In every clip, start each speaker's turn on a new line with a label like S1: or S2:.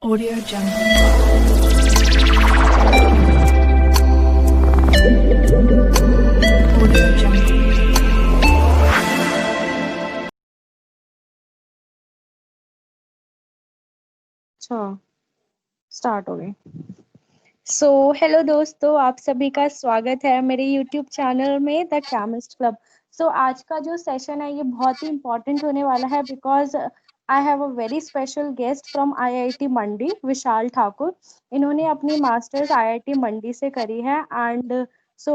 S1: Audio Jungle. Audio Jungle.
S2: अच्छा, start हो गई। हेलो दोस्तों, आप सभी का स्वागत है मेरे यूट्यूब चैनल में द केमिस्ट क्लब। आज का जो सेशन है ये बहुत ही इम्पोर्टेंट होने वाला है because I have a very special guest from IIT Mandi, Vishal Thakur. इन्होंने अपनी मास्टर्स आईआईटी मंडी से करी है एंड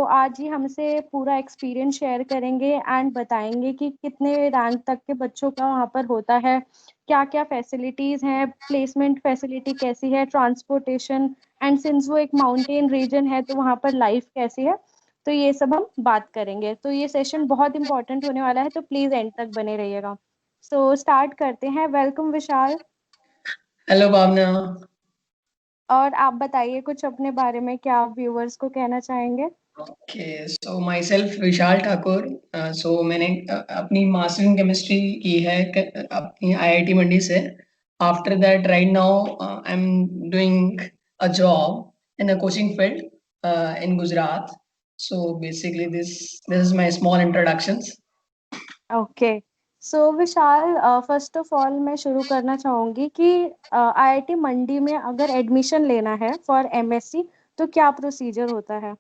S2: आज ही हमसे पूरा एक्सपीरियंस शेयर करेंगे एंड बताएंगे कि कितने रैंक तक के बच्चों का वहाँ पर होता है, क्या क्या फैसिलिटीज़ हैं, प्लेसमेंट फैसिलिटी कैसी है, ट्रांसपोर्टेशन, एंड सिंस वो एक माउंटेन रीजन है तो वहाँ पर लाइफ कैसी है। तो ये सब हम बात करेंगे। तो ये सेशन बहुत इंपॉर्टेंट होने वाला है, तो प्लीज एंड तक बने रहिएगा। स्टार्ट करते हैं। वेलकम विशाल।
S3: हेलो भावना।
S2: और आप बताइए कुछ अपने बारे में, क्या आप व्यूवर्स को कहना चाहेंगे?
S3: ओके, सो माई सेल्फ विशाल ठाकुर। मैंने अपनी मास्टर इन केमिस्ट्री की है अपनी आईआईटी मंडी से। After that right now I am doing a job in a coaching field in Gujarat. So basically this this is my small introductions.
S2: Okay. Vishal, first of all मैं शुरू करना चाहूँगी कि IIT मंडी में अगर एडमिशन लेना है फॉर एमएससी तो क्या प्रोसीजर होता है?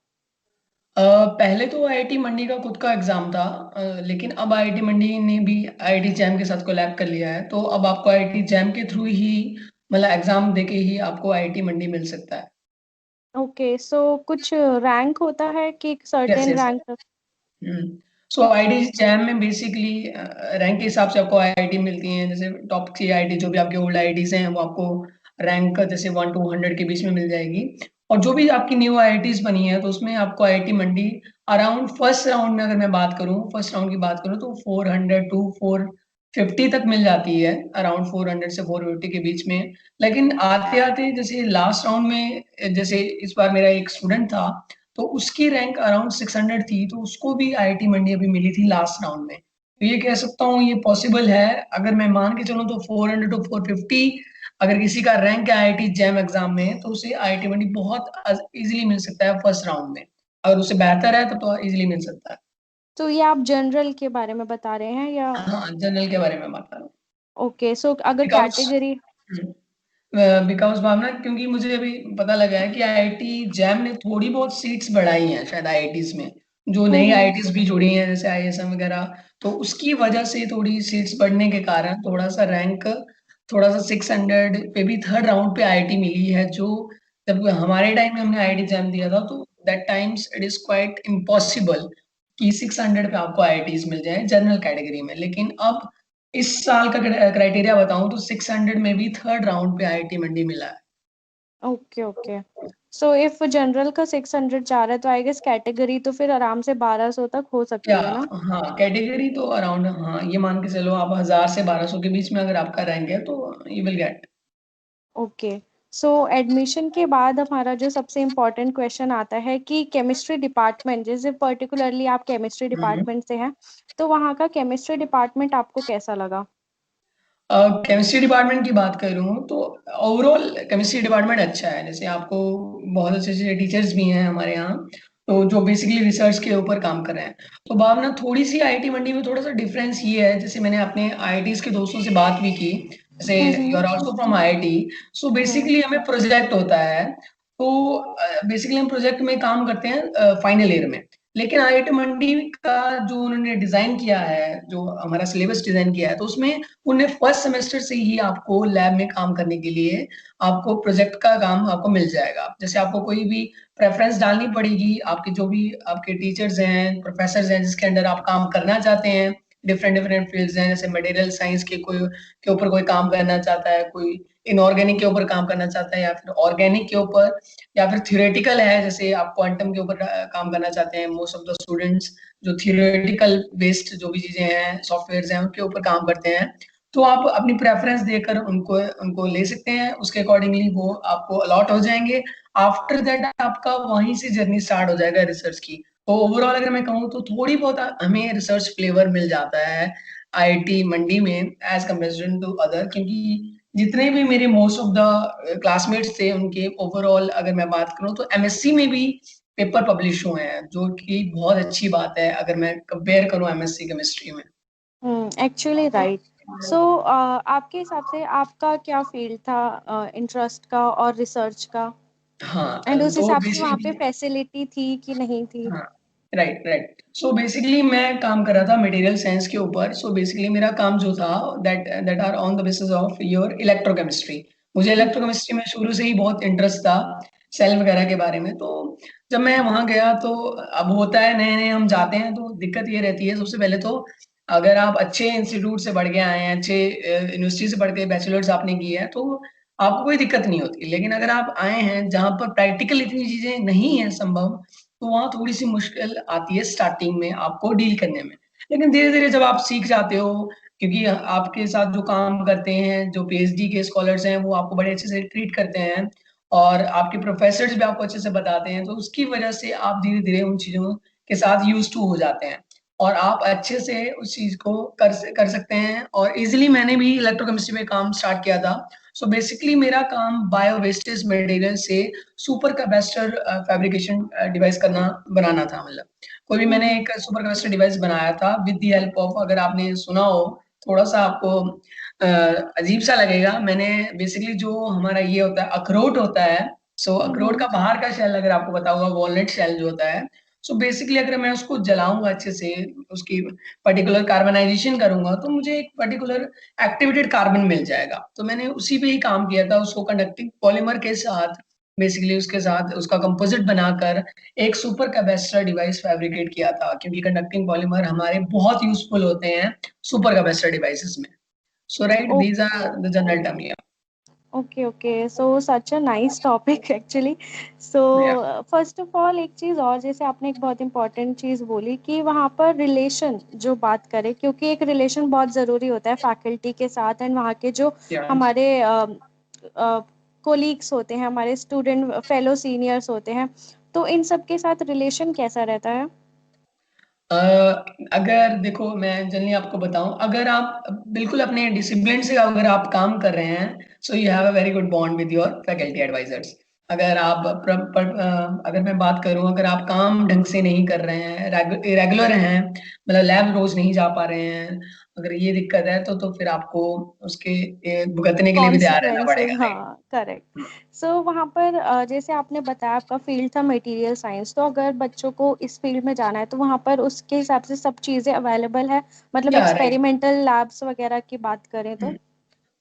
S3: पहले तो आईआईटी मंडी का खुद का एग्जाम था, लेकिन अब आईआईटी मंडी ने भी आईआईटी जैम के साथ कोलैब कर लिया है, तो अब आपको आईआईटी जैम के थ्रू ही मतलब एग्जाम देके ही आपको आईआईटी मंडी मिल सकता है।
S2: ओके, कुछ रैंक होता है कि
S3: यस
S2: सर्टेन
S3: यस।
S2: रैंक तक?
S3: सो आईआईटी जैम में बेसिकली रैंक के हिसाब से आपको आईआईटी मिलती हैं। जैसे टॉप की आईआईटी जो भी आपके ओल्ड आईआईटीज हैं वो आपको रैंक जैसे 1 to 100 के बीच में मिल जाएगी। और जो भी आपकी न्यू आईआईटीज बनी है तो उसमें आपको आईआईटी मंडी अराउंड फर्स्ट राउंड में, अगर मैं बात करूं फर्स्ट राउंड की बात करूं, तो 400 to 450 तक मिल जाती है, अराउंड 400 से 450 के बीच में। लेकिन आते आते जैसे लास्ट राउंड में, जैसे इस बार मेरा एक स्टूडेंट था तो उसकी रैंक अराउंड 600 थी, तो उसको भी आईआईटी मंडी अभी मिली थी लास्ट राउंड में। तो ये कह सकता हूँ ये पॉसिबल है। अगर मैं मान के चलूँ तो 400 to 450 अगर किसी का रैंक है आईआईटी जैम एग्जाम में तो उसे आईआईटी मंडी बहुत इजीली मिल सकता है फर्स्ट राउंड में। अगर उससे बेहतर है तो इजीली मिल सकता है।
S2: तो ये आप जनरल के बारे में बता रहे हैं या?
S3: हाँ, जनरल के बारे में बात कर रहा हूँ।
S2: ओके, अगर
S3: बिकॉज
S2: कैटेगरी।
S3: बिकॉज भावना, क्योंकि मुझे अभी पता लगा है कि आईआईटी जैम ने थोड़ी बहुत सीट्स बढ़ाई हैं शायद आईआईटीज में, जो नई
S2: हम्म।
S3: आईआईटीज भी जुड़ी हैं जैसे आईएसएम वगैरह। तो उसकी वजह से थोड़ी सीट्स बढ़ने के कारण थोड़ा सा रैंक, थोड़ा सा 600 पे भी थर्ड राउंड पे आईआईटी मिली है। जो जब हमारे टाइम में हमने आईआईटी जैम दिया था तो that times it is quite impossible कि 600 पे आपको आईआईटीज मिल जाए जनरल कैटेगरी में। लेकिन अब इस साल का क्राइटेरिया बताऊं तो 600 में भी थर्ड राउंड पे आईआईटी मंडी मिला है।
S2: Okay okay. इफ जनरल का 600 जा रहा है तो आई गेस कैटेगरी तो फिर आराम से 1200 तक हो
S3: या
S2: सकती है ना?
S3: हाँ, कैटेगरी तो अराउंड, हाँ ये मान के चलो आप 1000 से 1200 के बीच में अगर आपका रैंक है तो you will get.
S2: Okay. Admission के बाद हमारा जो सबसे इम्पोर्टेंट क्वेश्चन आता है कि केमिस्ट्री डिपार्टमेंट, जैसे पर्टिकुलरली आप केमिस्ट्री डिपार्टमेंट से हैं, तो वहाँ का केमिस्ट्री डिपार्टमेंट आपको कैसा लगा?
S3: केमिस्ट्री डिपार्टमेंट की बात करूँ तो ओवरऑल केमिस्ट्री डिपार्टमेंट अच्छा है। जैसे आपको बहुत अच्छे अच्छे टीचर्स भी हैं हमारे यहाँ, तो जो बेसिकली रिसर्च के ऊपर काम कर रहे हैं। तो भावना, थोड़ी सी आईआईटी मंडी में थोड़ा सा डिफरेंस ये है, जैसे मैंने अपने आईआईटीज के दोस्तों से बात भी की, जैसे
S2: hmm.
S3: You are also from IIT. So
S2: hmm.
S3: Basically हमें प्रोजेक्ट होता है, तो बेसिकली हम प्रोजेक्ट में काम करते हैं फाइनल ईयर में। लेकिन आईआईटी मंडी का जो उन्होंने डिजाइन किया है, जो हमारा सिलेबस डिजाइन किया है, तो उसमें उन्हें फर्स्ट सेमेस्टर से ही आपको लैब में काम करने के लिए आपको प्रोजेक्ट का काम आपको मिल जाएगा। जैसे आपको कोई भी प्रेफरेंस डालनी पड़ेगी, आपके जो भी आपके टीचर्स हैं, प्रोफेसर हैं जिसके अंडर आप काम करना चाहते हैं, डिफरेंट डिफरेंट फील्ड्स हैं, जैसे मटेरियल साइंस के कोई के ऊपर कोई काम करना चाहता है, कोई इनऑर्गेनिक के ऊपर काम करना चाहता है, या फिर ऑर्गेनिक के ऊपर, या फिर थ्योरेटिकल है जैसे आप क्वांटम के ऊपर काम करना चाहते हैं। मोस्ट ऑफ द स्टूडेंट्स जो थियोरेटिकल बेस्ड जो भी चीजें हैं, सॉफ्टवेयर हैं, उनके ऊपर काम करते हैं। तो आप अपनी प्रेफरेंस देकर उनको उनको ले सकते हैं, उसके अकॉर्डिंगली वो आपको अलॉट हो जाएंगे। आफ्टर दैट आपका वहीं से जर्नी स्टार्ट हो जाएगा रिसर्च की। तो ओवरऑल अगर मैं कहूँ तो थोड़ी बहुत हमें रिसर्च फ्लेवर मिल जाता है आईआईटी मंडी में एज कम्पेरिजन टू अदर, क्योंकि जितने भी मेरे मोस्ट ऑफ द क्लासमेट्स थे उनके ओवरऑल अगर मैं बात करूँ तो एमएससी में भी पेपर पब्लिश हुए हैं, जो कि बहुत अच्छी बात है अगर मैं कंपेयर करूँ एमएससी केमिस्ट्री में।
S2: Actually right. सो आपके हिसाब से आपका क्या फील्ड था, इंटरेस्ट का और रिसर्च का?
S3: हाँ,
S2: एंड उस
S3: तो
S2: हिसाब से वहाँ पे
S3: बेसिकली
S2: फैसिलिटी थी कि नहीं थी?
S3: हाँ, राइट, राइट। सो बेसिकली मैं काम कर रहा था मटेरियल साइंस के ऊपर। सो बेसिकली मेरा काम जो था that that are on the basis of your electrochemistry. मुझे इलेक्ट्रोकेमिस्ट्री में शुरू से ही बहुत इंटरेस्ट था, सेल वगैरह के बारे में। तो जब मैं वहाँ गया तो अब होता है नए-नए हम जाते हैं तो दिक्कत ये रहती है सबसे पहले तो अगर आप अच्छे इंस्टीट्यूट से पढ़ के आए हैं, अच्छे यूनिवर्सिटी से पढ़ के बैचलर्स आपने की है तो आपको कोई दिक्कत नहीं होती। लेकिन अगर आप आए हैं जहाँ पर प्रैक्टिकल इतनी चीज़ें नहीं है संभव, तो वहाँ थोड़ी-सी मुश्किल आती है स्टार्टिंग में आपको डील करने में। लेकिन धीरे-धीरे जब आप सीख जाते हो क्योंकि आपके साथ जो काम करते हैं, जो पीएचडी के स्कॉलर्स हैं, वो आपको बड़े अच्छे से ट्रीट करते हैं और आपके प्रोफ़ेसर्स भी आपको अच्छे से बताते हैं, तो उसकी वजह से आप धीरे-धीरे उन चीज़ों के साथ यूज़्ड टू हो जाते हैं और आप अच्छे से उस चीज़ को कर सकते हैं और ईज़िली मैंने भी इलेक्ट्रोकेमिस्ट्री में काम स्टार्ट किया था। सो बेसिकली मेरा काम बायो वेस्टेज मटेरियल से सुपर कैपेसिटर फैब्रिकेशन डिवाइस बनाना था मतलब। कोई भी
S2: हुँ,
S3: मैंने
S2: हुँ।
S3: एक सुपर कैपेसिटर डिवाइस बनाया था विद द हेल्प ऑफ अगर आपने सुना हो, थोड़ा-सा आपको अजीब-सा लगेगा। मैंने बेसिकली जो हमारा ये होता है अखरोट होता है, सो
S2: हुँ,
S3: अखरोट
S2: हुँ।
S3: का बाहर का शेल अगर आपको पता होगा वॉलनट शेल जो होता है, सो बेसिकली अगर मैं उसको जलाऊँगा अच्छे से, उसकी पर्टिकुलर कार्बनाइज़ेशन करूँगा, तो मुझे एक पर्टिकुलर एक्टिवेटेड कार्बन मिल जाएगा। तो मैंने उसी पे ही काम किया था, उसको कंडक्टिंग पॉलीमर के साथ बेसिकली उसके साथ उसका कंपोज़िट बनाकर एक सुपर कैपेसिटर डिवाइस फैब्रिकेट किया था क्योंकि कंडक्टिंग पॉलीमर हमारे बहुत यूज़फुल होते हैं सुपर कैपेसिटर डिवाइसेज़ में। So right these
S2: okay.
S3: Are the general term yeah
S2: okay, okay. So such a nice topic actually. So
S3: yeah
S2: first of all एक चीज़ और जैसे आपने एक बहुत इम्पोर्टेंट चीज़ बोली कि वहाँ पर रिलेशन जो बात करें क्योंकि एक रिलेशन बहुत ज़रूरी होता है फैकल्टी के साथ एंड वहाँ के जो
S3: या
S2: हमारे कोलीग्स होते हैं, हमारे स्टूडेंट फेलो सीनियर्स होते हैं, तो इन सब के साथ रिलेशन कैसा रहता है?
S3: अ, अगर देखो मैं जनरली आपको बताऊँ, अगर आप बिल्कुल अपने डिसिप्लिन से अगर आप काम कर रहे हैं, so you have a very good bond with your faculty advisors. अगर मैं बात करूँ, अगर आप काम ढंग से नहीं कर रहे हैं, इरेगुलर हैं, मतलब लैब रोज़ नहीं जा पा रहे हैं, अगर ये दिक्कत है तो फिर आपको उसके भुगतने के लिए भी तैयार रहना
S2: कॉन्सिक्वेंसेस
S3: पड़ेगा, राइट?
S2: हाँ, करेक्ट।
S3: हुँ।
S2: सो वहाँ पर जैसे आपने बताया आपका फील्ड था मटेरियल साइंस, तो अगर बच्चों को इस फील्ड में जाना है, तो वहाँ पर उसके हिसाब से सब चीज़ें अवेलेबल है? मतलब
S3: या राइट।
S2: एक्सपेरिमेंटल लैब्स वगैरह की बात करें
S3: हुँ।
S2: तो?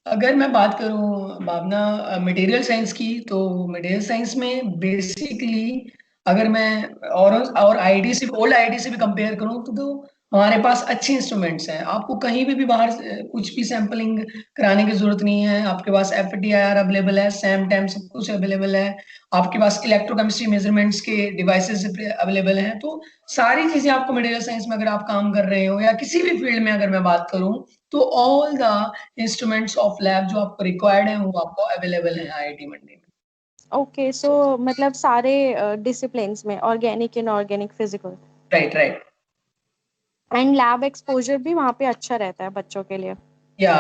S3: अगर मैं बात करूँ भावना मटेरियल साइंस की, तो मटेरियल साइंस में बेसिकली अगर मैं और आईआईटी से ओल्ड आईआईटी से भी कंपेयर करूँ तो हमारे पास अच्छे इंस्ट्रूमेंट्स हैं। आपको कहीं पे भी बाहर से कुछ भी सैंपलिंग कराने की ज़रूरत नहीं है। आपके पास एफटीआईआर अवेलेबल है, सैम-टैम सब कुछ अवेलेबल है। आपके पास इलेक्ट्रोकेमिस्ट्री मेज़रमेंट्स के डिवाइसेज़ अवेलेबल हैं। तो सारी चीज़ें आपको मटेरियल साइंस में अगर आप काम कर रहे हो या किसी भी फील्ड में अगर मैं बात करूँ, तो all the instruments of lab जो आपको रिक्वायर्ड है वो आपको अवेलेबल है आईआईटी मंडी में।
S2: ओके, सो मतलब सारे डिसिप्लिन्स में organic, inorganic, physical
S3: right, right.
S2: And lab exposure भी वहाँ पे अच्छा रहता है बच्चों के लिए।
S3: या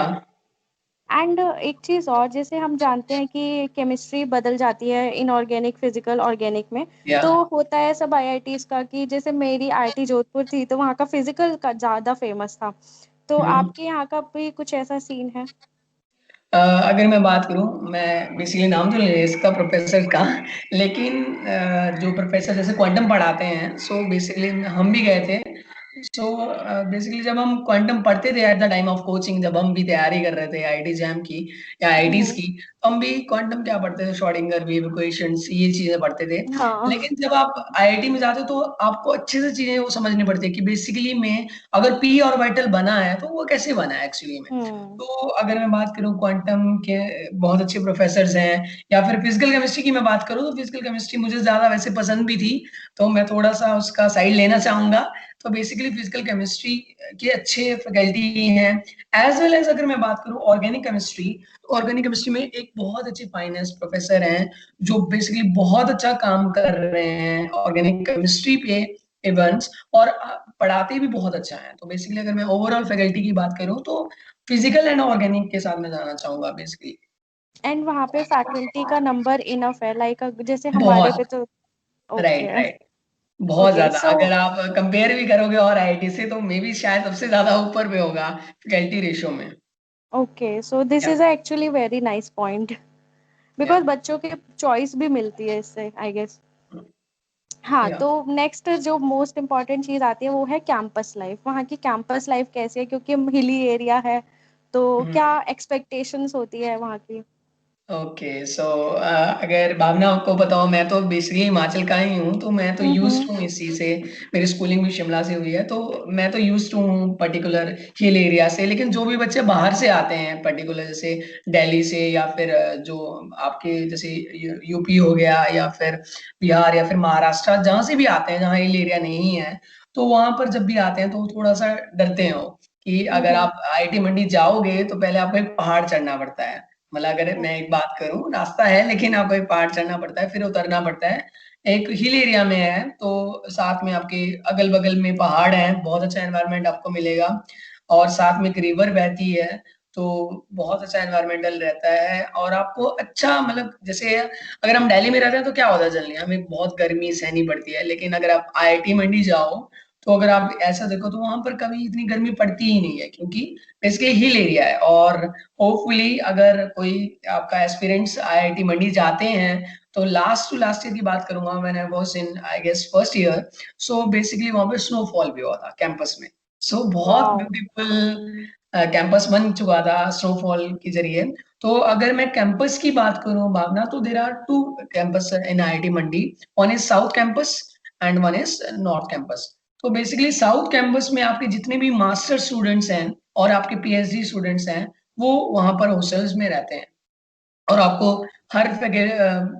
S2: एंड एक चीज़ और जैसे हम जानते हैं कि केमिस्ट्री बदल जाती है इनऑर्गेनिक, फिजिकल, ऑर्गेनिक में।
S3: या
S2: तो होता है सब आईआईटीज़ का कि जैसे मेरी आईआईटी जोधपुर थी तो वहाँ का फिजिकल का ज़्यादा फेमस था। तो
S3: हुँ।
S2: आपके यहाँ का भी कुछ ऐसा सीन है?
S3: अगर मैं बात करूँ, मैं बेसिकली नाम तो नहीं ले सकता प्रोफ़ेसर का, लेकिन जो प्रोफ़ेसर जैसे क्वांटम पढ़ाते हैं, सो बेसिकली हम भी गए थे। सो बेसिकली जब हम क्वांटम पढ़ते थे at the time of coaching जब हम भी तैयारी कर रहे थे आईआईटी जैम की या
S2: हुँ,
S3: आईआईटीज़
S2: हुँ।
S3: की, तो हम भी क्वांटम क्या पढ़ते थे, श्रोडिंगर वेव इक्वेशंस ये चीज़ें पढ़ते थे।
S2: हाँ।
S3: लेकिन जब आप आईआईटी में जाते हो तो आपको अच्छे से चीज़ें वो समझनी पड़ती है कि बेसिकली में अगर पी ऑर्बिटल बना है, तो वो कैसे बना है एक्चुअली में।
S2: हुँ।
S3: तो अगर मैं बात करूँ क्वांटम के बहुत अच्छे प्रोफ़ेसर्स हैं या फिर फ़िज़िकल केमिस्ट्री की मैं बात करूँ तो फ़िज़िकल केमिस्ट्री मुझे ज़्यादा वैसे पसंद भी थी, तो मैं थोड़ा-सा उसका साइड लेना चाहूँगा। तो बेसिकली फ़िज़िकल केमिस्ट्री के अच्छे फैकल्टी हैं, एज़ वेल एज़ अगर मैं बात करूँ ऑर्गेनिक केमिस्ट्री, तो ऑर्गेनिक केमिस्ट्री में एक बहुत अच्छे फाइनेस्ट प्रोफ़ेसर हैं, जो बेसिकली बहुत अच्छा काम कर रहे हैं ऑर्गेनिक केमिस्ट्री पे इवेंट्स और पढ़ाते भी बहुत अच्छा हैं। तो बेसिकली अगर मैं ओवरऑल फैकल्टी की बात करूँ तो फिजिकल एंड ऑर्गेनिक के साथ में जाना चाहूंगा बेसिकली।
S2: एंड वहाँ पे फैकल्टी का नंबर इनफ है, लाइक जैसे हमारे
S3: बहुत।
S2: पे तो।
S3: Right,
S2: okay.
S3: राइट। बहुत
S2: ओके
S3: ज्यादा,
S2: सो
S3: अगर आप कंपेयर भी करोगे और आईआईटी से तो मे बी शायद सबसे ज्यादा ऊपर में होगा फैकल्टी रेशियो में।
S2: ओके सो दिस
S3: या
S2: is actually very nice point,
S3: या
S2: बिकॉज बच्चों के चॉइस भी मिलती है इससे, आई गेस। हाँ,
S3: या
S2: तो नेक्स्ट जो मोस्ट इम्पॉर्टेंट चीज आती है वो है कैंपस लाइफ। वहाँ की कैंपस लाइफ कैसी है, क्योंकि हिली एरिया है, तो क्या एक्सपेक्टेशंस होती है वहाँ की?
S3: ओके सो अगर भावना आपको बताओ, मैं तो बेसिकली हिमाचल का ही हूँ, तो मैं तो यूज्ड
S2: हम्म।
S3: हूँ इस चीज़ से। मेरी स्कूलिंग भी शिमला से हुई है, तो मैं तो यूज्ड हूँ पर्टिकुलर हिल एरिया से। लेकिन जो भी बच्चे बाहर से आते हैं पर्टिकुलर, जैसे दिल्ली से या फिर जो आपके जैसे यूपी हो गया या फिर बिहार या फिर महाराष्ट्र, जहाँ से भी आते हैं, जहाँ हिल एरिया नहीं है, तो वहां पर जब भी आते हैं तो थोड़ा सा डरते हैं वो, कि अगर
S2: हम्म।
S3: आप आईआईटी मंडी जाओगे तो पहले आपको एक पहाड़ चढ़ना पड़ता है। मतलब अगर मैं एक बात करूं, रास्ता है लेकिन आपको एक पहाड़ चढ़ना पड़ता है, फिर उतरना पड़ता है। एक हिल एरिया में है तो साथ में आपके अगल बगल में पहाड़ हैं, बहुत अच्छा एनवायरनमेंट आपको मिलेगा। और साथ में एक रिवर बहती है, तो बहुत अच्छा एनवायरमेंटल रहता है। और आपको अच्छा, मतलब जैसे अगर हम दिल्ली में रहते हैं तो क्या होता है, जल्दी हमें बहुत गर्मी सहनी पड़ती है, लेकिन अगर आप आईआईटी मंडी जाओ तो अगर आप ऐसा देखो तो वहां पर कभी इतनी गर्मी पड़ती ही नहीं है, क्योंकि बेसिकली हिल एरिया है। और होपफुली अगर कोई आपका एस्पिरेंट्स आईआईटी मंडी जाते हैं, तो लास्ट टू लास्ट ईयर की बात करूंगा, मैंने was in I guess first year. So basically वहां पे स्नोफॉल भी हुआ था कैंपस में। सो बहुत
S2: वाओ।
S3: ब्यूटीफुल कैंपस बन चुका था स्नोफॉल के जरिए। तो अगर मैं कैंपस की बात करूं भावना, तो there are two campus in IIT Mandi. One is south campus and one is north campus. तो बेसिकली साउथ कैंपस में आपके जितने भी मास्टर स्टूडेंट्स हैं और आपके पीएचडी स्टूडेंट्स हैं, वो वहां पर हॉस्टल्स में रहते हैं। और आपको हर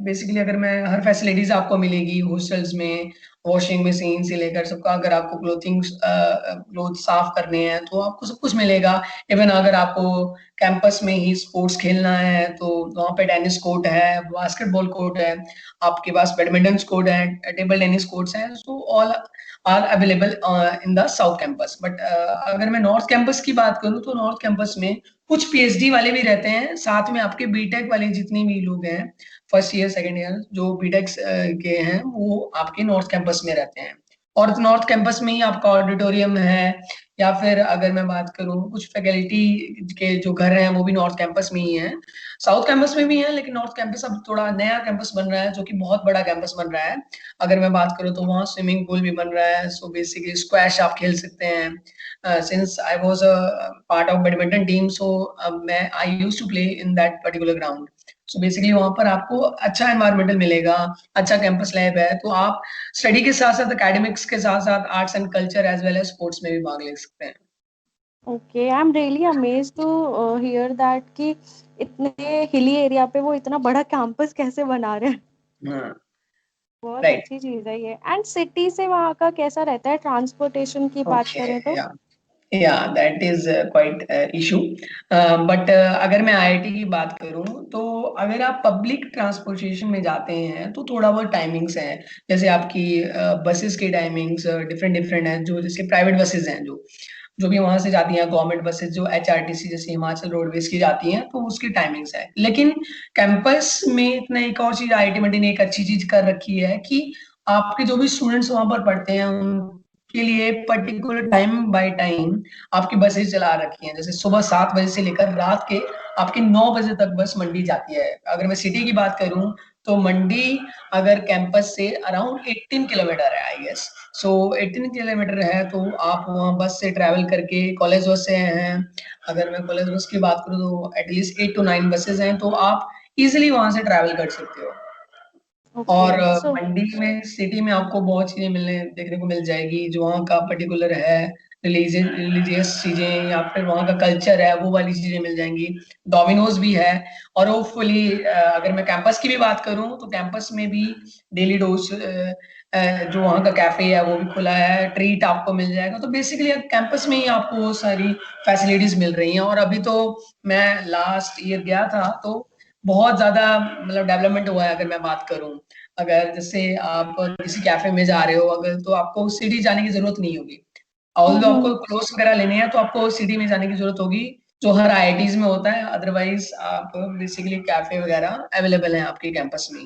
S3: बेसिकली अगर मैं हर फैसिलिटीज आपको मिलेगी हॉस्टल्स में, वॉशिंग मशीन से लेकर सबका। अगर आपको क्लोथ साफ करने हैं तो आपको सब कुछ मिलेगा। इवन अगर आपको कैंपस में ही स्पोर्ट्स खेलना है तो वहाँ पे टेनिस कोर्ट है, बास्केटबॉल कोर्ट है, आपके पास बैडमिंटन कोर्ट है, टेबल टेनिस कोर्ट्स हैं। So all are available in the south campus. But अगर मैं नॉर्थ कैंपस की बात करूँ, तो नॉर्थ कैंपस में कुछ पीएचडी वाले भी रहते हैं, साथ में आपके बीटेक वाले जितने भी लोग हैं, फर्स्ट ईयर सेकंड ईयर जो बीटेक के हैं, वो आपके नॉर्थ कैंपस में रहते हैं। और नॉर्थ कैंपस में ही आपका ऑडिटोरियम है। या फिर अगर मैं बात करूं, कुछ फैकल्टी के जो घर हैं वो भी नॉर्थ कैंपस में ही हैं। साउथ कैंपस में भी है, लेकिन नॉर्थ कैंपस अब थोड़ा नया कैंपस बन रहा है, जो कि बहुत बड़ा कैंपस बन रहा है। अगर मैं बात करूं तो वहाँ स्विमिंग पूल भी बन रहा है। सो बेसिकली स्क्वैश आप खेल सकते हैं। Since I was a part of badminton team, so मैं I used to play in that particular ground. So basically वहां पर आपको अच्छा एनवायरमेंटल मिलेगा, अच्छा कैंपस लाइफ है। तो आप स्टडी के साथ साथ एकेडमिक्स के साथ साथ arts and culture as well as sports में भी भाग ले सकते हैं।
S2: Okay, I am really amazed to hear that कि इतने हिली एरिया पे वो इतना बड़ा कैंपस कैसे बना रहे हैं।
S3: हाँ।
S2: बहुत
S3: राइट।
S2: अच्छी चीज है ये। एंड सिटी से वहाँ का कैसा रहता है, ट्रांसपोर्टेशन की बात
S3: ओके।
S2: करें तो?
S3: या that is quite issue. But अगर मैं आईआईटी की बात करूं, तो अगर आप पब्लिक ट्रांसपोर्टेशन में जाते हैं तो थोड़ा बहुत टाइमिंग्स हैं। जैसे आपकी बसेस की टाइमिंग्स डिफरेंट डिफरेंट है। जो जैसे प्राइवेट बसेस हैं, जो भी वहां से जाती हैं, गवर्नमेंट बसेस जो एचआरटीसी जैसे हिमाचल रोडवेज की जाती हैं, तो उसकी टाइमिंग्स है। लेकिन कैंपस में इतना एक और चीज आईआईटी मंडी ने एक अच्छी चीज कर रखी है, कि आपके जो भी स्टूडेंट्स वहां पर पढ़ते हैं उनके लिए पर्टिकुलर टाइम बाय टाइम आपकी बसेस चला रखी हैं। जैसे सुबह 7 बजे से लेकर रात के आपके 9 बजे तक बस मंडी जाती है। अगर मैं सिटी की बात करूं, तो मंडी अगर कैंपस से अराउंड 18 किलोमीटर है आई गेस। सो 18 किलोमीटर है, तो आप वहाँ बस से ट्रैवल करके, कॉलेज बस से हैं, अगर मैं कॉलेज बस की बात करूँ तो एटलीस्ट 8 to 9 बसेज हैं, तो आप इजिली वहां से ट्रैवल कर सकते हो।
S2: ओके
S3: और
S2: सो
S3: मंडी में सिटी में आपको बहुत चीजें मिलने देखने को मिल जाएगी, जो वहाँ का पर्टिकुलर है, रिलीजियस चीजें या फिर वहाँ का कल्चर है, वो वाली चीजें मिल जाएंगी। डोमिनोज भी है। और होपफुली अगर मैं कैंपस की भी बात करूँ, तो कैंपस में भी डेली डोज जो वहाँ का कैफे है वो भी खुला है, ट्रीट आपको मिल जाएगा। तो बेसिकली कैंपस में ही आपको वो सारी फैसिलिटीज मिल रही हैं। और अभी तो मैं लास्ट ईयर गया था, तो बहुत ज्यादा मतलब डेवलपमेंट हुआ है। अगर मैं बात करूँ, अगर जैसे आप किसी कैफे में जा रहे हो अगर, तो आपको सिटी जाने की जरूरत नहीं होगी। ऑल्दो आपको क्लोथ्स वगैरह लेने हैं तो आपको सिटी में जाने की जरूरत होगी। जो हर आईआईटीज में होता है। अदरवाइज आप बेसिकली कैफे वगैरह अवेलेबल हैं आपके कैंपस में।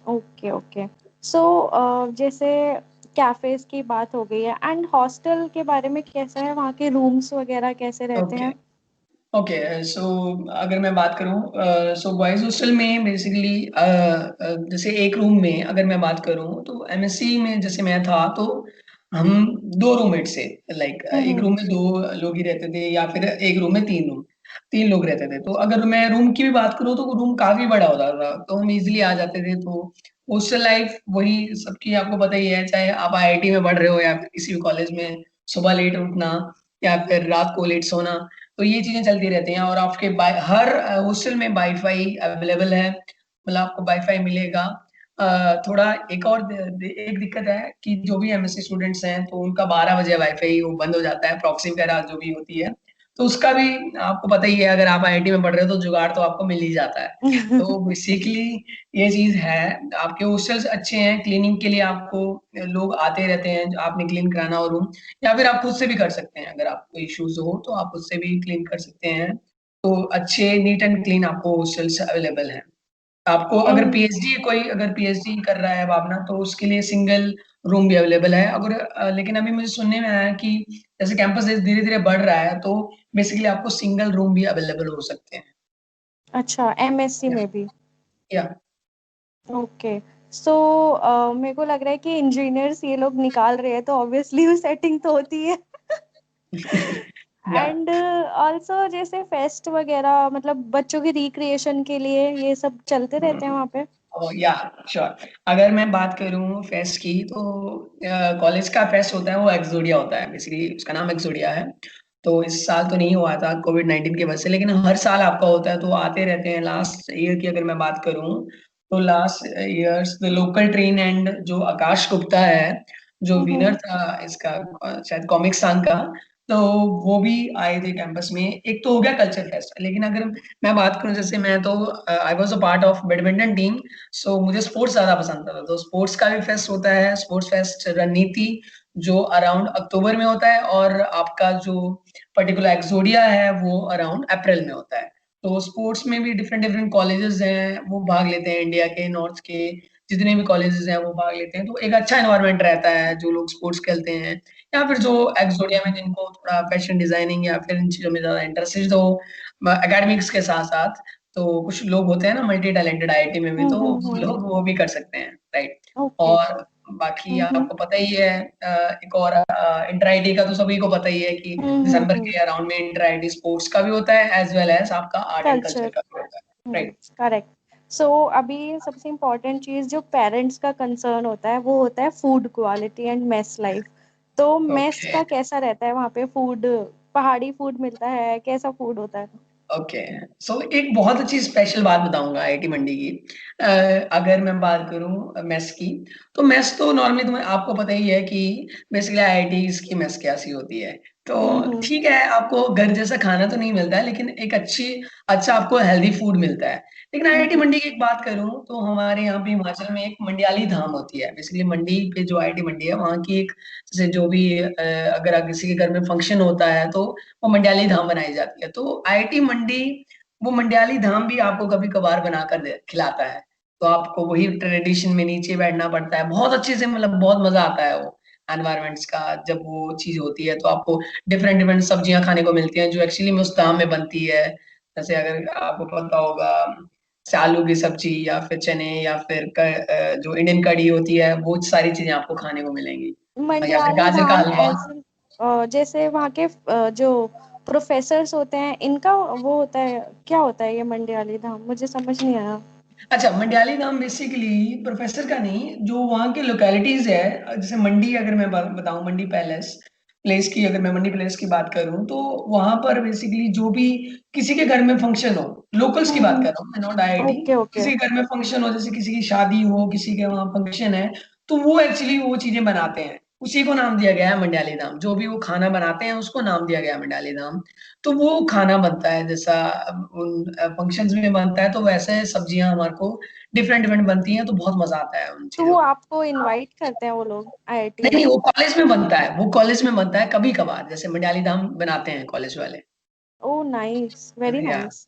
S2: Okay okay. सो जैसे कैफेज की बात हो गई है, एंड हॉस्टल के बारे में कैसा है, वहाँ के रूम्स वगैरह कैसे रहते
S3: ओके
S2: हैं?
S3: ओके। सो अगर मैं बात करूं, सो बॉयज हॉस्टल में बेसिकली जैसे एक रूम में अगर मैं बात करूं तो एमएससी में जैसे मैं था तो हम दो रूममेट से, लाइक एक
S2: हम्म।
S3: रूम में दो लोग ही रहते थे या फिर एक रूम में तीन लोग रहते थे। तो अगर मैं रूम की भी बात करूं तो रूम काफी बड़ा होता था तो हम इजिली आ जाते थे। तो हॉस्टल लाइफ वही सबकी आपको पता ही है, चाहे आप आईआईटी में पढ़ रहे हो या फिर किसी भी कॉलेज में सुबह लेट उठना या फिर रात को लेट सोना, तो ये चीजें चलती रहती हैं। और आपके हर हॉस्टल में वाईफाई अवेलेबल है, मतलब आपको वाईफाई मिलेगा। थोड़ा एक और एक दिक्कत है कि जो भी एमएससी स्टूडेंट्स हैं तो उनका 12 बजे वाईफाई वो बंद हो जाता है, प्रॉक्सी वगैरह जो भी होती है। तो उसका भी आपको पता ही है, अगर आप आईआईटी में पढ़ रहे हो तो जुगाड़ तो आपको मिल ही जाता है। तो बेसिकली ये चीज है। आपके हॉस्टल्स अच्छे हैं, क्लीनिंग के लिए आपको लोग आते रहते हैं, आपने क्लीन कराना हो रूम, या फिर आप खुद से भी कर सकते हैं। अगर आपको इश्यूज हो तो आप खुद से भी क्लीन कर सकते हैं। तो अच्छे नीट एंड क्लीन आपको हॉस्टल्स अवेलेबल हैं। आपको अगर
S2: एंड
S3: पीएचडी कोई अगर पीएचडी कर रहा है भावना तो उसके लिए सिंगल रूम भी अवेलेबल है। अगर लेकिन अभी मुझे सुनने में आया है कि जैसे कैंपस धीरे धीरे बढ़ रहा है तो बेसिकली आपको सिंगल रूम भी अवेलेबल हो सकते हैं।
S2: अच्छा, एमएससी
S3: या
S2: में भी?
S3: या
S2: ओके। सो मेरे को लग रहा है कि इंजीनियर्स ये लोग निकाल रहे हैं तो ऑब्वियसली वो सेटिंग तो होती है।
S3: या
S2: एंड ऑल्सो जैसे फेस्ट वगैरह, मतलब बच्चों की रिक्रिएशन के लिए ये सब चलते रहते हैं वहाँ पे?
S3: या श्योर। अगर मैं बात करूं फेस्ट की तो कॉलेज का फेस्ट होता है वो एक्सोडिया होता है, बेसिकली उसका नाम एक्सोडिया है। तो इस साल तो नहीं हुआ था कोविड-19 की वजह से, लेकिन हर साल आपका होता है तो आते रहते हैं। लास्ट ईयर की अगर मैं बात करूं तो last years the local train and जो आकाश गुप्ता है जो विनर
S2: हम्म।
S3: था इसका, शायद कॉमिक सान का, तो वो भी आए थे कैंपस में। एक तो हो गया कल्चर फेस्ट, लेकिन अगर मैं बात करूं जैसे मैं तो I was a part of badminton team, so मुझे स्पोर्ट्स ज्यादा पसंद था। तो स्पोर्ट्स का भी फेस्ट होता है, स्पोर्ट्स फेस्ट रणनीति, जो अराउंड अक्टूबर में होता है, और आपका जो पर्टिकुलर एक्सोडिया है वो अराउंड अप्रैल में होता है। तो स्पोर्ट्स में भी डिफरेंट डिफरेंट कॉलेजेस हैं वो भाग लेते हैं, इंडिया के नॉर्थ के जितने भी कॉलेजेस हैं वो भाग लेते हैं। तो एक अच्छा एनवायरनमेंट रहता है जो लोग स्पोर्ट्स खेलते हैं, या फिर जो एक्सोडिया में जिनको थोड़ा फैशन डिजाइनिंग या फिर इन चीजों में ज्यादा इंटरेस्टेड हो एकेडमिक्स के साथ साथ। तो कुछ लोग होते हैं ना मल्टी टैलेंटेड आईआईटी में भी, तो वो
S2: हम्म।
S3: लोग वो भी कर सकते हैं, राइट।
S2: ओके।
S3: और बाकी आपको पता ही है, एक और इंटर आईटी का तो सभी को पता ही है कि दिसंबर
S2: हम्म।
S3: के अराउंड में इंटर आईटी स्पोर्ट्स का भी होता है एज वेल एज आपका आर्ट एंड कल्चर
S2: कल्चर।
S3: का भी होता है, राइट।
S2: करेक्ट। सो अभी सबसे इम्पोर्टेंट चीज़ जो पेरेंट्स का कंसर्न होता है वो होता है food quality and mess life. तो मेस
S3: ओके
S2: का कैसा रहता है वहाँ पे? फूड, पहाड़ी फूड मिलता है? कैसा फूड होता है?
S3: ओके। सो एक बहुत अच्छी स्पेशल बात बताऊंगा आईआईटी मंडी की। अ, अगर मैं बात करूं मेस की, तो मेस तो नॉर्मली तुम्हें आपको पता ही है कि बेसिकली आईआईटी की मेस कैसी होती है। तो
S2: हम्म।
S3: ठीक है, आपको घर जैसा खाना तो नहीं मिलता है, लेकिन एक अच्छा आपको हेल्दी फूड मिलता है। लेकिन आईआईटी
S2: हम्म।
S3: मंडी की एक बात करूं तो हमारे यहाँ पे हिमाचल में एक मंडियाली धाम होती है। बेसिकली मंडी पे जो आईआईटी मंडी है वहाँ की एक, जैसे जो भी अगर आप किसी के घर में फंक्शन होता है तो वो मंडियाली धाम बनाई जाती है। तो आईआईटी मंडी वो मंडियाली धाम भी आपको कभी कभार बनाकर खिलाता है। तो आपको वही ट्रेडिशन में नीचे बैठना पड़ता है, बहुत अच्छे से, मतलब बहुत मजा आता है वो एनवायरमेंट्स का जब वो चीज होती है। तो आपको डिफरेंट डिफरेंट सब्जियां खाने को मिलती हैं जो एक्चुअली में उस धाम में बनती है। जैसे अगर आपको पता होगा, जैसे आलू की सब्जी या फिर चने या फिर जो इंडियन कड़ी होती है, वो सारी चीजें आपको खाने को मिलेंगी, या फिर
S2: मंडियाली
S3: गाजर का
S2: धाम
S3: हलवा।
S2: एज जैसे वहाँ के जो प्रोफेसर्स होते हैं इनका वो होता है, क्या होता है ये मंडियाली धाम? मुझे समझ नहीं आया।
S3: अच्छा, मंडियाली धाम बेसिकली प्रोफेसर का नहीं, जो वहाँ के लोकेलिटीज है, जैसे मंडी अगर मैं बताऊं, मंडी पैलेस प्लेस की अगर मैं मंडी प्लेस की बात करूं तो वहां पर बेसिकली जो भी किसी के घर में फंक्शन हो, लोकल्स की बात
S2: हम्म।
S3: कर रहा हूँ मैं, नॉट आईआईटी,
S2: ओके ओके।
S3: किसी के घर में फंक्शन हो, जैसे किसी की शादी हो, किसी के वहाँ फंक्शन है, तो वो एक्चुअली वो चीजें बनाते हैं, उसी को नाम दिया गया है मंडियाली धाम। जो भी वो खाना बनाते हैं उसको नाम दिया गया है मंडियाली धाम। तो वो खाना बनता है जैसा उन फंक्शंस में बनता है, तो वैसे सब्जियां हमारे को डिफरेंट डिफरेंट बनती हैं, तो बहुत मजा आता है उन
S2: तो वो
S3: चीजों में।
S2: आपको इनवाइट करते हैं वो लोग, आईआईटी
S3: नहीं नहीं,
S2: वाले?
S3: वो कॉलेज में बनता है, वो कॉलेज में बनता है कभी कभार, जैसे मंडियाली धाम बनाते हैं कॉलेज वाले।
S2: ओह नाइस, वेरी
S3: या
S2: नाइस।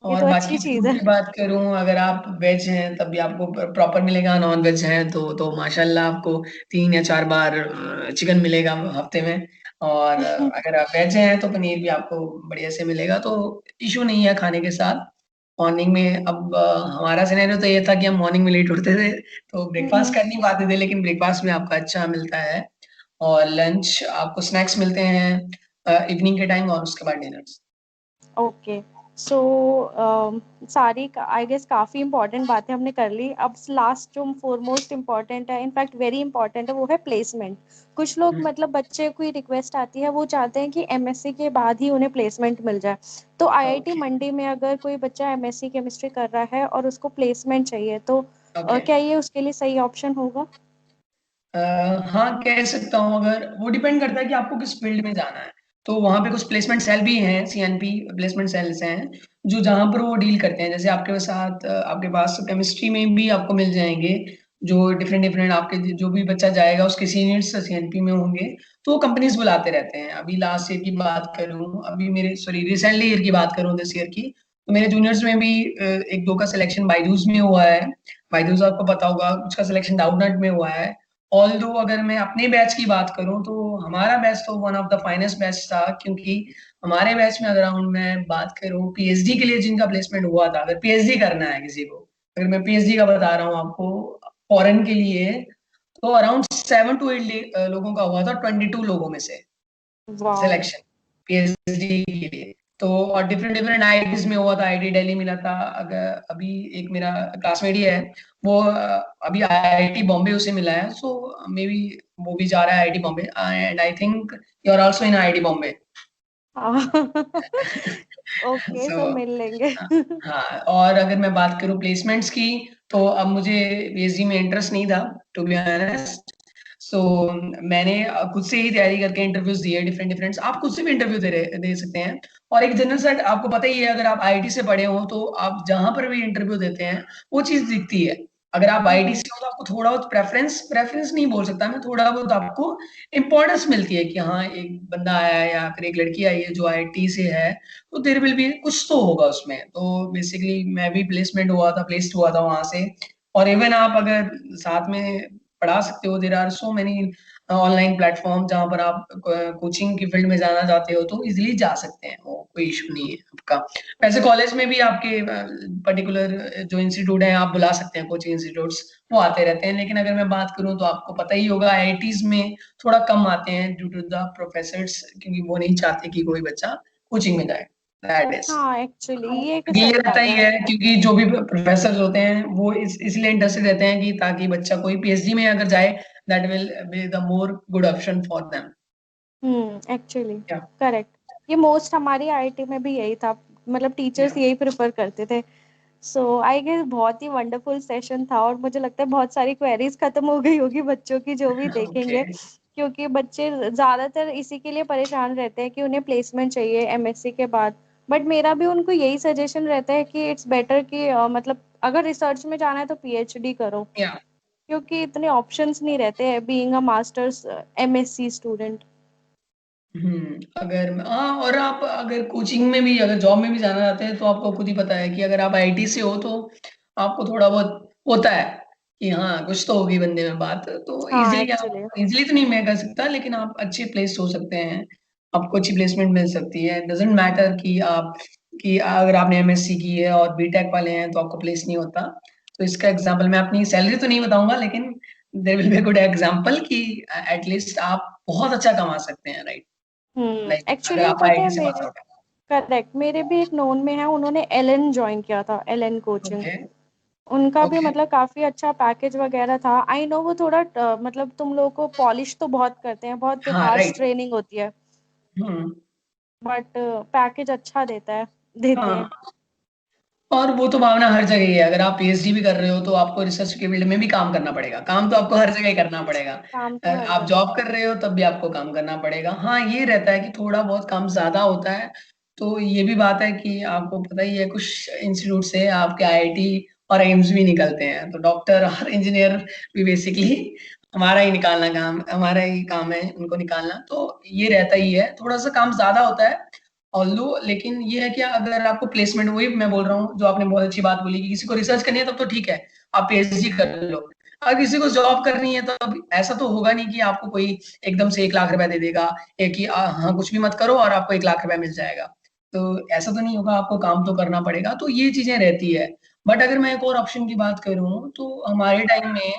S2: ये
S3: और
S2: तो अच्छी
S3: बाकी
S2: चीज
S3: फूड
S2: है।
S3: की बात करूं, अगर आप वेज हैं तब भी आपको प्रॉपर मिलेगा, नॉन वेज हैं तो माशाल्लाह आपको 3 या 4 बार चिकन मिलेगा हफ्ते में। और अगर आप वेज हैं तो पनीर भी आपको बढ़िया से मिलेगा, तो इशू नहीं है खाने के साथ। मॉर्निंग में अब हमारा सिनेरियो तो ये था कि हम मॉर्निंग में लेट उठते थे तो ब्रेकफास्ट
S2: हम्म।
S3: कर नहीं पाते थे, लेकिन ब्रेकफास्ट में आपका अच्छा मिलता है। और लंच आपको स्नैक्स मिलते हैं इवनिंग के टाइम, और उसके बाद डिनर।
S2: ओके। सो सारी आई गेस काफ़ी इंपॉर्टेंट बातें हमने कर ली। अब लास्ट जो फोरमोस्ट इम्पॉर्टेंट है, इनफैक्ट वेरी इंपॉर्टेंट है, वो है प्लेसमेंट। कुछ लोग मतलब बच्चे को रिक्वेस्ट आती है, वो चाहते हैं कि एमएससी के बाद ही उन्हें प्लेसमेंट मिल जाए। तो आईआईटी
S3: ओके।
S2: मंडी में अगर कोई बच्चा एमएससी केमिस्ट्री कर रहा है और उसको प्लेसमेंट चाहिए, तो
S3: ओके।
S2: क्या ये उसके लिए सही ऑप्शन होगा?
S3: अ, हाँ, कह सकता हूँ। अगर वो डिपेंड करता है कि आपको किस फील्ड में जाना है, तो वहाँ पे कुछ प्लेसमेंट सेल भी हैं, सीएनपी प्लेसमेंट सेल्स हैं, जो जहाँ पर वो डील करते हैं। जैसे आपके साथ आपके पास केमिस्ट्री में भी आपको मिल जाएंगे, जो डिफरेंट डिफरेंट आपके जो भी बच्चा जाएगा उसके सीनियर्स सीएनपी में होंगे, तो वो कंपनीज बुलाते रहते हैं। अभी लास्ट ईयर की बात करूँ, अभी मेरे सॉरी रिसेंटली ईयर की बात करूँ, दिस ईयर की, तो मेरे जूनियर्स में भी एक दो का सिलेक्शन बायजूस में हुआ है। बायजूस आपको पता होगा, कुछ का सिलेक्शन डाउटनट में हुआ है। ऑल्दो अगर मैं अपने बैच की बात करूं तो हमारा बैच तो one of the finest batch था, क्योंकि हमारे बैच में अराउंड मैं बात करूं पीएचडी के लिए जिनका प्लेसमेंट हुआ था, अगर पीएचडी करना है किसी को, अगर मैं पीएचडी का बता रहा हूं आपको फॉरेन के लिए, तो अराउंड 7 to 8 लोगों का हुआ था, 22 लोगों में से
S2: वाओ।
S3: सिलेक्शन पीएचडी के लिए। तो और डिफरेंट डिफरेंट आईआईटीज में हुआ था, आईआईटी दिल्ली मिला था। अगर अभी एक मेरा क्लासमेट ही है, वो अभी आईआईटी बॉम्बे उसे मिला है, सो मे बी वो भी जा रहा है IIT Bombay, and I think you are also in IIT Bombay.
S2: Okay,
S3: so
S2: तो मिल लेंगे।
S3: हाँ, और अगर मैं बात करूं प्लेसमेंट्स की, तो अब मुझे पीएचडी में इंटरेस्ट नहीं था, टू बी ऑनेस्ट। सो मैंने खुद से ही तैयारी करके इंटरव्यूज दिए डिफरेंट डिफरेंट। आप खुद से भी इंटरव्यू दे सकते हैं। और एक जनरल सेट आपको पता ही है, अगर आप आईआईटी से पढ़े हो तो आप जहां पर भी इंटरव्यू देते हैं वो चीज दिखती है। अगर आप आईआईटी से हो तो आपको थोड़ा बहुत प्रेफरेंस प्रेफरेंस नहीं बोल सकता मैं, थोड़ा बहुत आपको इंपॉर्टेंस मिलती है कि हाँ एक बंदा आया है या फिर एक लड़की आई है जो आईआईटी से है, तो देयर विल बी कुछ तो होगा उसमें। तो बेसिकली मैं भी प्लेस्ड हुआ था वहां से। और इवन आप अगर साथ में पढ़ा सकते हो, there are so many online platform जहां पर आप कोचिंग की फील्ड में जाना चाहते हो तो इजीली जा सकते हैं, वो कोई इशू नहीं है आपका। वैसे कॉलेज में भी आपके पर्टिकुलर जो इंस्टीट्यूट है आप बुला सकते हैं, कोचिंग इंस्टीट्यूट्स वो आते रहते हैं। लेकिन अगर मैं बात करूं तो आपको पता ही होगा आईआईटीज में थोड़ा कम आते हैं ड्यू टू द प्रोफेसर्स, क्योंकि वो नहीं चाहते कि कोई बच्चा कोचिंग में जाए। दैट इज
S2: हाँ, एक्चुअली ये एक
S3: ये
S2: सही
S3: रहता
S2: बात
S3: ही
S2: है।
S3: है, क्योंकि जो भी प्रोफेसर होते हैं वो इसलिए इंटरेस्टेड रहते हैं कि ताकि बच्चा कोई पीएचडी में अगर जाए, that will be the more good option for them.
S2: Actually correct. ये मोस्ट हमारी आईआईटी में भी यही था, मतलब टीचर्स यही प्रेफर करते थे। सो आई गेस बहुत ही वंडरफुल सेशन था, और मुझे लगता है बहुत सारी क्वेरीज खत्म हो गई होगी बच्चों की जो भी
S3: ओके।
S2: देखेंगे, क्योंकि बच्चे ज्यादातर इसी के लिए परेशान रहते हैं कि उन्हें प्लेसमेंट चाहिए एमएससी के बाद। बट मेरा भी उनको यही सजेशन रहता है कि इट्स बेटर कि मतलब अगर रिसर्च में जाना है तो पीएचडी करो,
S3: या
S2: क्योंकि इतने ऑप्शंस नहीं रहते हैं being a masters MSc student.
S3: अगर हाँ, और आप अगर कोचिंग में भी अगर जॉब में भी जाना चाहते हैं तो आपको खुद ही पता है कि अगर आप आईटी से हो तो आपको थोड़ा बहुत होता है कि हाँ कुछ तो होगी बंदे में बात, तो
S2: हाँ
S3: इजीली आप
S2: एक्चुअली।
S3: इजीली तो नहीं मैं कह सकता, लेकिन आप अच्छे प्लेस हो सकते हैं, आपको अच्छी प्लेसमेंट मिल सकती है। डजेंट मैटर कि अगर आपने एमएससी की है और बीटेक वाले हैं तो आपको प्लेस नहीं होता। तो इसका एग्जाम्पल मैं अपनी सैलरी तो नहीं बताऊंगा, लेकिन there will be good example कि एटलीस्ट आप बहुत अच्छा कमा सकते हैं, राइट? लाइक अगर
S2: एक्चुअली
S3: आप
S2: पता
S3: आईआईटी
S2: है
S3: से पास
S2: मेरे,
S3: आउट
S2: करेक्ट, मेरे भी एक नोन में है, उन्होंने एलएन ज्वाइन किया था, एलएन
S3: है।
S2: कोचिंग।
S3: ओके।
S2: उनका भी
S3: ओके।
S2: मतलब काफी अच्छा पैकेज वगैरह था। आई नो वो थोड़ा मतलब तुम लोगों को पॉलिश तो बहुत करते हैं, बहुत
S3: हाँ,
S2: हार्श
S3: राइट।
S2: ट्रेनिंग होती है,
S3: हम्म।
S2: बट पैकेज अच्छा देते हैं।
S3: हाँ, और वो तो भावना हर जगह ही है। अगर आप पीएचडी भी कर रहे हो तो आपको रिसर्च के फील्ड में भी काम करना पड़ेगा, काम तो आपको हर जगह ही करना पड़ेगा।
S2: काम तो हर
S3: आप
S2: जगह।
S3: जॉब कर रहे हो तब भी आपको काम करना पड़ेगा। हाँ, ये रहता है कि थोड़ा बहुत काम ज्यादा होता है। तो ये भी बात है कि आपको पता ही है कुछ इंस्टीट्यूट से आपके आईआईटी और एम्स भी निकलते हैं, तो डॉक्टर और इंजीनियर भी बेसिकली हमारा ही काम है उनको निकालना। तो ये रहता ही है, थोड़ा सा काम ज्यादा होता है। ऑल्दो, लेकिन ये है कि अगर आपको प्लेसमेंट, वही मैं बोल रहा हूँ जो आपने बहुत अच्छी बात बोली कि किसी को रिसर्च करनी है तब तो ठीक है, आप पीएचडी कर लो। अगर किसी को जॉब करनी है तो अब ऐसा तो होगा नहीं कि आपको कोई एकदम से 1 लाख रुपए दे देगा, कि हाँ कुछ भी मत करो और आपको 1 लाख रुपए मिल जाएगा। तो ऐसा तो नहीं होगा, आपको काम तो करना पड़ेगा, तो ये चीजें रहती है। बट अगर मैं एक और ऑप्शन की बात करूँ तो हमारे टाइम में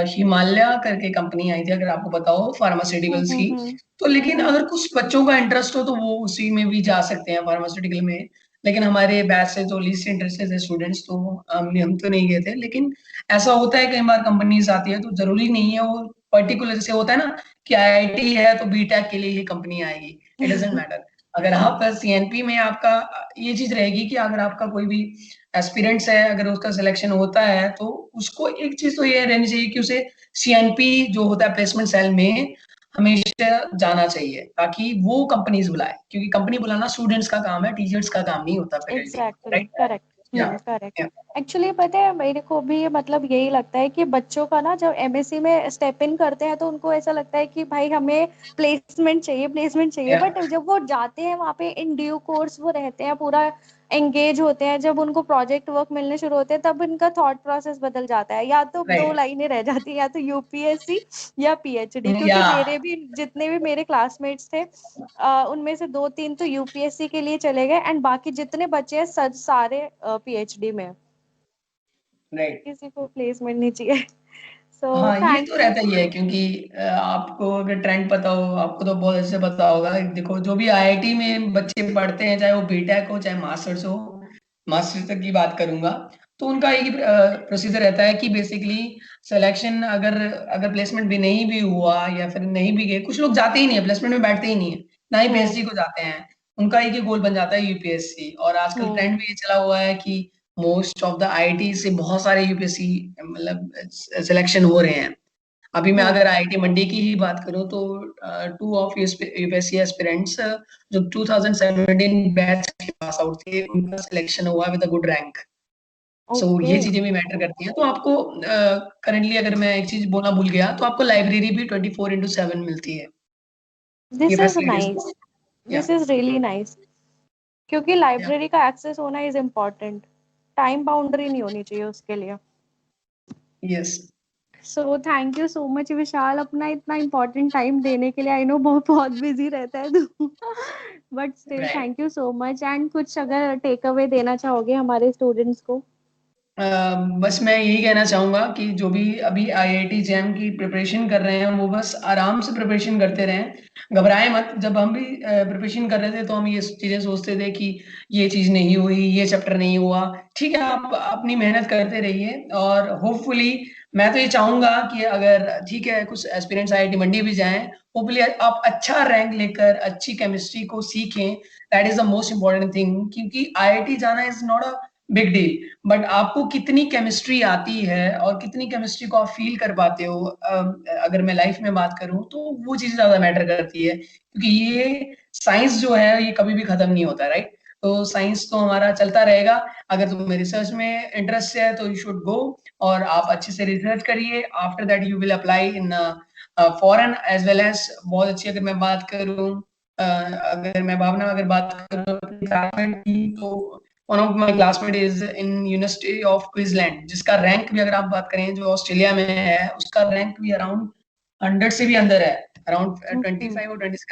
S3: हिमालय करके कंपनी आई थी, अगर आपको पता हो, फार्मास्यूटिकल्स की। तो लेकिन अगर कुछ बच्चों का इंटरेस्ट हो तो वो उसी में भी जा सकते हैं, फार्मास्यूटिकल में। लेकिन हमारे बैच से जो लीस्ट इंटरेस्टेड थे स्टूडेंट्स, तो हम तो नहीं गए थे। लेकिन ऐसा होता है कई बार कंपनीज आती है तो जरूरी नहीं है वो पर्टिकुलर, जैसे होता है ना कि आईआईटी है तो बीटेक के लिए ही कंपनी आएगी, इट डजंट मैटर। अगर आप सीएनपी में आपका ये चीज रहेगी कि अगर आपका कोई भी एस्पिरेंट्स है, अगर उसका सिलेक्शन होता है तो उसको एक चीज तो ये रहनी चाहिए कि उसे सीएनपी जो होता है प्लेसमेंट सेल में हमेशा जाना चाहिए, ताकि वो कंपनीज बुलाए, क्योंकि कंपनी बुलाना स्टूडेंट्स का काम है, टीचर्स का काम नहीं होता फैकल्टी का,
S2: एग्जैक्टली,
S3: राइट?
S2: करेक्ट।
S3: या
S2: करेक्ट।
S3: या
S2: एक्चुअली पता है मेरे को भी मतलब यही लगता है कि बच्चों का ना जब एमएससी में स्टेप इन करते हैं तो उनको ऐसा लगता है कि भाई हमें प्लेसमेंट चाहिए, प्लेसमेंट चाहिए।
S3: या
S2: बट जब वो जाते हैं वहाँ पे इन ड्यू कोर्स वो रहते हैं, पूरा एंगेज होते हैं, जब उनको प्रोजेक्ट वर्क मिलने शुरू होते हैं तब इनका थॉट प्रोसेस बदल जाता है। या तो दो
S3: राइट
S2: लाइनें रह जाती हैं, या तो यूपीएससी या पीएचडी।
S3: या
S2: क्योंकि मेरे भी जितने भी मेरे क्लासमेट्स थे उनमें से 2-3 तो यूपीएससी के लिए चले गए, एंड बाकी जितने बचे हैं सारे पीएचडी में।
S3: राइट।
S2: किसी को प्लेसमेंट नहीं चाहिए। सो
S3: हाँ, ये
S2: थैंक
S3: तो
S2: यू।
S3: रहता ही है, क्योंकि आपको अगर ट्रेंड पता हो, आपको तो बहुत अच्छे से पता होगा। देखो जो भी आईआईटी में बच्चे पढ़ते हैं, चाहे वो बीटेक हो चाहे मास्टर्स हो, मास्टर्स तक की बात करूंगा, तो उनका एक ही प्रोसीजर रहता है कि बेसिकली सिलेक्शन, अगर अगर प्लेसमेंट भी नहीं भी हुआ या फिर नहीं भी गए, कुछ लोग जाते ही नहीं है, प्लेसमेंट में बैठते ही नहीं है, ना ही
S2: हम्म।
S3: पीएचडी को जाते हैं। उनका एक ही गोल बन जाता है यूपीएससी। और आजकल
S2: हम्म।
S3: ट्रेंड भी ये चला हुआ है कि मोस्ट ऑफ द आईआईटी से बहुत सारे यूपीएससी मतलब सिलेक्शन हो रहे हैं। अभी मैं
S2: हम्म।
S3: अगर आईआईटी मंडी की ही बात करूं तो 2 ऑफ यूपीएससी एस्पिरेंट्स जो 2017 बैच के पास आउट थे, उनका सिलेक्शन हुआ with a good rank. So
S2: okay.
S3: ये चीजें भी मैटर करती हैं। तो आपको करंटली अगर मैं एक चीज बोलना भूल गया, तो आपको लाइब्रेरी भी 24/7 मिलती है, ये
S2: दिस इज
S3: फैसिलिटीज।
S2: नाइस।
S3: या
S2: दिस इज रियली नाइस। क्योंकि
S3: या
S2: लाइब्रेरी का एक्सेस होना इज इम्पोर्टेंट। टाइम बाउंड्री नहीं होनी चाहिए उसके लिए।
S3: Yes.
S2: So thank you so much Vishal, अपना इतना इम्पोर्टेंट टाइम देने के लिए। आई नो बहुत बहुत बिजी रहता है तू। But still
S3: right.
S2: Thank you so much. And कुछ अगर टेक अवे देना चाहोगे हमारे स्टूडेंट्स को?
S3: बस मैं यही कहना चाहूंगा कि जो भी अभी आईआईटी जैम की प्रिपरेशन कर रहे हैं वो बस आराम से प्रिपरेशन करते रहें, घबराएं मत। जब हम भी प्रिपरेशन कर रहे थे तो हम ये चीजें सोचते थे कि ये चीज नहीं हुई, ये चैप्टर नहीं हुआ। ठीक है, आप अपनी मेहनत करते रहिए और होपफुली, मैं तो ये चाहूंगा कि अगर ठीक है कुछ एस्पिरेंट्स आईआईटी मंडी भी जाएं, होपफुली आप अच्छा रैंक लेकर अच्छी केमिस्ट्री को सीखें। That is the most important thing, क्योंकि आईआईटी जाना is not a big deal, but आपको कितनी केमिस्ट्री आती है और कितनी केमिस्ट्री को आप फील कर पाते हो, अगर मैं लाइफ में बात करूं तो वो चीज ज्यादा मैटर करती है, क्योंकि ये साइंस जो है ये कभी भी खत्म नहीं होता, राइट? तो साइंस तो हमारा चलता रहेगा। अगर तुम्हें रिसर्च में इंटरेस्ट है तो यू शुड गो, और आप अच्छे से रिसर्च करिए। After that you will apply in foreign as well as. बहुत अच्छी अगर मैं बात करूं, अगर मैं भावना अगर बात करूं तो one of my classmate is in university of Queensland, जिसका रैंक भी अगर आप बात करें जो ऑस्ट्रेलिया में है, उसका रैंक भी अराउंड 100 से भी अंदर है, अराउंड 25 और 26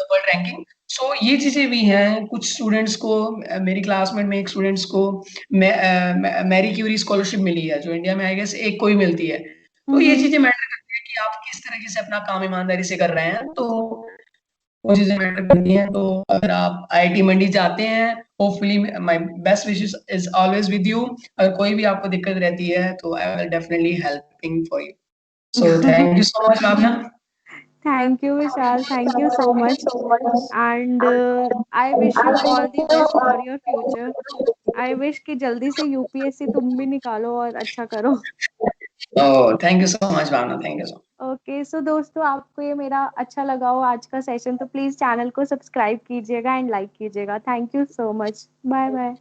S3: वर्ल्ड रैंकिंग। सो ये चीजें भी हैं। कुछ स्टूडेंट्स को, मेरी क्लासमेट में एक स्टूडेंट्स को मैरी क्यूरी स्कॉलरशिप मिली है, जो इंडिया में आई गेस एक को ही मिलती है। तो ये चीजें मैटर करती है कि आप किस तरीके से अपना काम ईमानदारी से कर रहे हैं, तो वो चीजें मैटर करती हैं। तो अगर आप आईआईटी मंडी जाते हैं, hopefully my best wishes is always with you. अगर कोई भी आपको दिक्कत रहती है तो I will definitely helping for you. So thank you so much Bhavana.
S2: Thank you Vishal, thank you so much. And I wish you all the best for your future. I wish कि जल्दी से यूपीएससी तुम भी निकालो और अच्छा करो।
S3: Oh thank you so much Bhavana, thank you so much.
S2: Okay so दोस्तों, आपको ये मेरा अच्छा लगा हो आज का सेशन तो प्लीज चैनल को सब्सक्राइब कीजिएगा एंड लाइक कीजिएगा। Thank you so much. Bye bye.